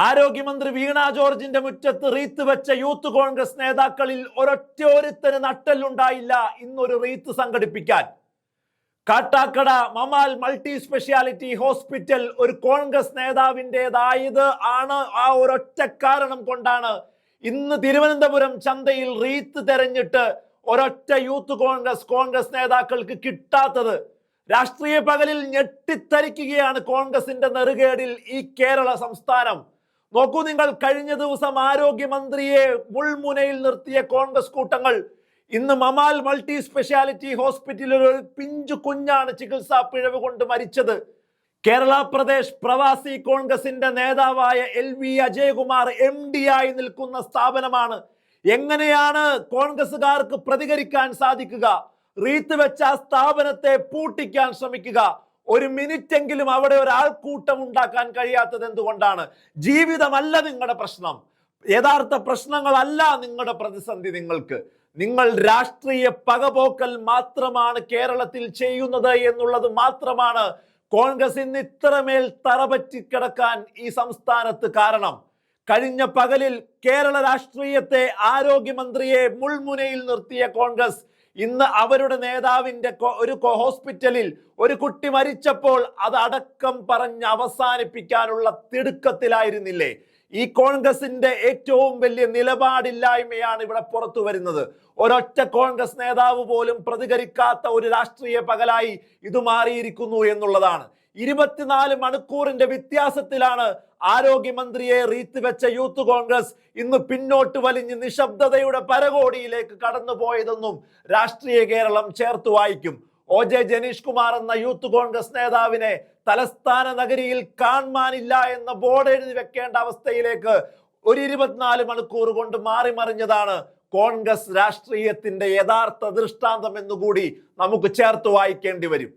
ആരോഗ്യമന്ത്രി വീണ ജോർജിന്റെ മുറ്റത്ത് റീത്ത് വെച്ച യൂത്ത് കോൺഗ്രസ് നേതാക്കളിൽ ഒരൊറ്റൊരുത്തന് നട്ടലുണ്ടായില്ല ഇന്നൊരു റീത്ത് സംഘടിപ്പിക്കാൻ. കാട്ടാക്കട മമാൽ മൾട്ടി സ്പെഷ്യാലിറ്റി ഹോസ്പിറ്റൽ ഒരു കോൺഗ്രസ് നേതാവിൻ്റെതായത് ആണ്. ആ ഒരൊറ്റ കാരണം കൊണ്ടാണ് ഇന്ന് തിരുവനന്തപുരം ചന്തയിൽ റീത്ത് തെരഞ്ഞിട്ട് ഒരൊറ്റ യൂത്ത് കോൺഗ്രസ് നേതാക്കൾക്ക് കിട്ടാത്തത്. രാഷ്ട്രീയ പകലിൽ ഞെട്ടിത്തരിക്കുകയാണ് കോൺഗ്രസിന്റെ നെറുകേടിൽ ഈ കേരള സംസ്ഥാനം. നോക്കൂ നിങ്ങൾ, കഴിഞ്ഞ ദിവസം ആരോഗ്യമന്ത്രിയെ മുൾമുനയിൽ നിർത്തിയ കോൺഗ്രസ് കൂട്ടങ്ങൾ ഇന്ന് മമാൽ മൾട്ടി സ്പെഷ്യാലിറ്റി ഹോസ്പിറ്റലിൽ ഒരു പിഞ്ചു കുഞ്ഞാണ് ചികിത്സാ പിഴവ് കൊണ്ട് മരിച്ചത്. കേരള പ്രദേശ് പ്രവാസി കോൺഗ്രസിന്റെ നേതാവായ LV അജയകുമാർ MD ആയി നിൽക്കുന്ന സ്ഥാപനമാണ്. എങ്ങനെയാണ് കോൺഗ്രസുകാർക്ക് പ്രതികരിക്കാൻ സാധിക്കുക? റീത്ത് വെച്ച ആ സ്ഥാപനത്തെ പൂട്ടിക്കാൻ ശ്രമിക്കുക. ഒരു മിനിറ്റെങ്കിലും അവിടെ ഒരു ആൾക്കൂട്ടം ഉണ്ടാക്കാൻ കഴിയാത്തത് എന്തുകൊണ്ടാണ്? ജീവിതമല്ല നിങ്ങളുടെ പ്രശ്നം, യഥാർത്ഥ പ്രശ്നങ്ങളല്ല നിങ്ങളുടെ പ്രതിസന്ധി. നിങ്ങൾ രാഷ്ട്രീയ പകപോക്കൽ മാത്രമാണ് കേരളത്തിൽ ചെയ്യുന്നത് എന്നുള്ളത് മാത്രമാണ് കോൺഗ്രസ് ഇന്ന് ഇത്രമേൽ തറപറ്റി കിടക്കാൻ ഈ സംസ്ഥാനത്ത് കാരണം. കഴിഞ്ഞ പകലിൽ കേരള രാഷ്ട്രീയത്തെ, ആരോഗ്യമന്ത്രിയെ മുൾമുനയിൽ നിർത്തിയ കോൺഗ്രസ് ഇന്ന് അവരുടെ നേതാവിന്റെ ഒരു ഹോസ്പിറ്റലിൽ ഒരു കുട്ടി മരിച്ചപ്പോൾ അത് അടക്കം പറഞ്ഞ് അവസാനിപ്പിക്കാനുള്ള തിടുക്കത്തിലായിരുന്നില്ലേ? ഈ കോൺഗ്രസിന്റെ ഏറ്റവും വലിയ നിലപാടില്ലായ്മയാണ് ഇവിടെ പുറത്തു വരുന്നത്. ഒരൊറ്റ കോൺഗ്രസ് നേതാവ് പോലും പ്രതികരിക്കാത്ത ഒരു രാഷ്ട്രീയ പകലായി ഇത് മാറിയിരിക്കുന്നു എന്നുള്ളതാണ്. 24 മണിക്കൂറിന്റെ വ്യത്യാസത്തിലാണ് ആരോഗ്യമന്ത്രിയെ റീത്ത് വെച്ച യൂത്ത് കോൺഗ്രസ് ഇന്ന് പിന്നോട്ട് വലിഞ്ഞ് നിശബ്ദതയുടെ പരകോടിയിലേക്ക് കടന്നുപോയതെന്നും രാഷ്ട്രീയ കേരളം ചേർത്ത് വായിക്കും. OJ ജനീഷ് കുമാർ എന്ന യൂത്ത് കോൺഗ്രസ് നേതാവിനെ തലസ്ഥാന നഗരിയിൽ കാണാനില്ല എന്ന ബോർഡ് എഴുതി വെക്കേണ്ട അവസ്ഥയിലേക്ക് ഒരു 24 മണിക്കൂർ കൊണ്ട് മാറി മറിഞ്ഞതാണ് കോൺഗ്രസ് രാഷ്ട്രീയത്തിന്റെ യഥാർത്ഥ ദൃഷ്ടാന്തം എന്നുകൂടി നമുക്ക് ചേർത്ത് വായിക്കേണ്ടി വരും.